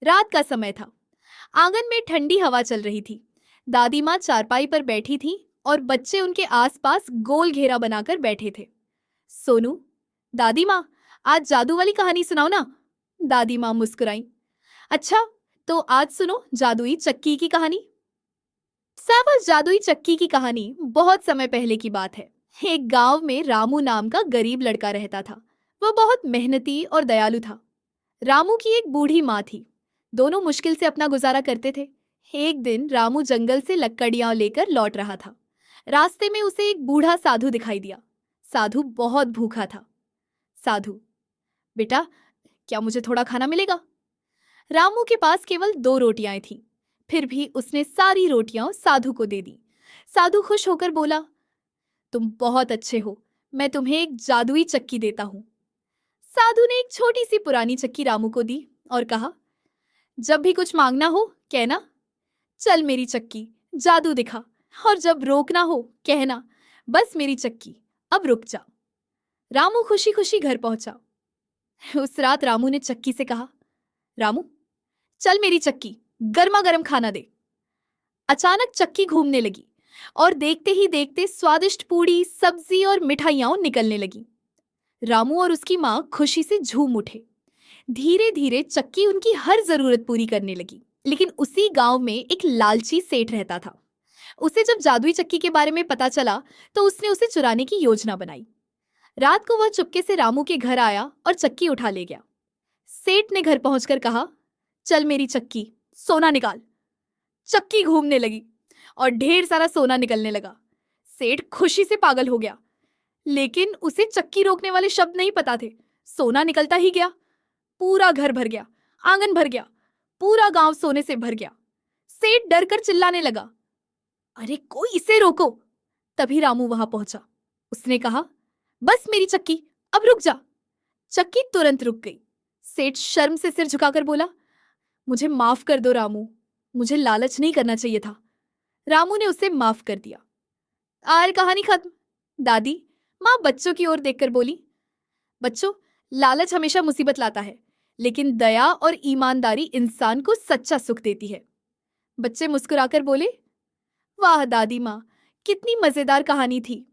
रात का समय था। आंगन में ठंडी हवा चल रही थी। दादी माँ चारपाई पर बैठी थी और बच्चे उनके आसपास गोल घेरा बनाकर बैठे थे। सोनू, दादी माँ, आज जादू वाली कहानी सुनाओ ना। दादी माँ मुस्कुराई। अच्छा, तो आज सुनो जादुई चक्की की कहानी। उस जादुई चक्की की कहानी बहुत समय पहले की बात है। एक गांव में रामू नाम का गरीब लड़का रहता था। वह बहुत मेहनती और दयालु था। रामू की एक बूढ़ी माँ थी। दोनों मुश्किल से अपना गुजारा करते थे। एक दिन रामू जंगल से लकड़ियां लेकर लौट रहा था। रास्ते में उसे एक बूढ़ा साधु दिखाई दिया। साधु बहुत भूखा था। साधु, बेटा, क्या मुझे थोड़ा खाना मिलेगा? रामू के पास केवल 2 रोटियां थीं। फिर भी उसने सारी रोटियां साधु को दे दी। साधु खुश होकर बोला, तुम बहुत अच्छे हो, मैं तुम्हें एक जादुई चक्की देता हूँ। साधु ने एक छोटी सी पुरानी चक्की रामू को दी और कहा, जब भी कुछ मांगना हो कहना, चल मेरी चक्की, जादू दिखा। और जब रोकना हो कहना, बस मेरी चक्की, अब रुक जा। रामू खुशी खुशी घर पहुंचा। उस रात रामू ने चक्की से कहा, रामू, चल मेरी चक्की, गर्मा गर्म खाना दे। अचानक चक्की घूमने लगी और देखते ही देखते स्वादिष्ट पूड़ी, सब्जी और मिठाइयां निकलने लगी। रामू और उसकी माँ खुशी से झूम उठे। धीरे धीरे चक्की उनकी हर जरूरत पूरी करने लगी। लेकिन उसी गांव में एक लालची सेठ रहता था। उसे जब जादुई चक्की के बारे में पता चला तो उसने उसे चुराने की योजना बनाई। रात को वह चुपके से रामू के घर आया और चक्की उठा ले गया। सेठ ने घर पहुंचकर कहा, चल मेरी चक्की, सोना निकाल। चक्की घूमने लगी और ढेर सारा सोना निकलने लगा। सेठ खुशी से पागल हो गया, लेकिन उसे चक्की रोकने वाले शब्द नहीं पता थे। सोना निकलता ही गया। पूरा घर भर गया, आंगन भर गया, पूरा गांव सोने से भर गया। सेठ डर कर चिल्लाने लगा, अरे कोई इसे रोको। तभी रामू वहां पहुंचा। उसने कहा, बस मेरी चक्की, अब रुक जा। चक्की तुरंत रुक गई। सेठ शर्म से सिर झुकाकर बोला, मुझे माफ कर दो रामू, मुझे लालच नहीं करना चाहिए था। रामू ने उसे माफ कर दिया। और कहानी खत्म। दादी माँ बच्चों की ओर देखकर बोली, बच्चों, लालच हमेशा मुसीबत लाता है, लेकिन दया और ईमानदारी इंसान को सच्चा सुख देती है। बच्चे मुस्कुराकर बोले, वाह दादी माँ, कितनी मजेदार कहानी थी।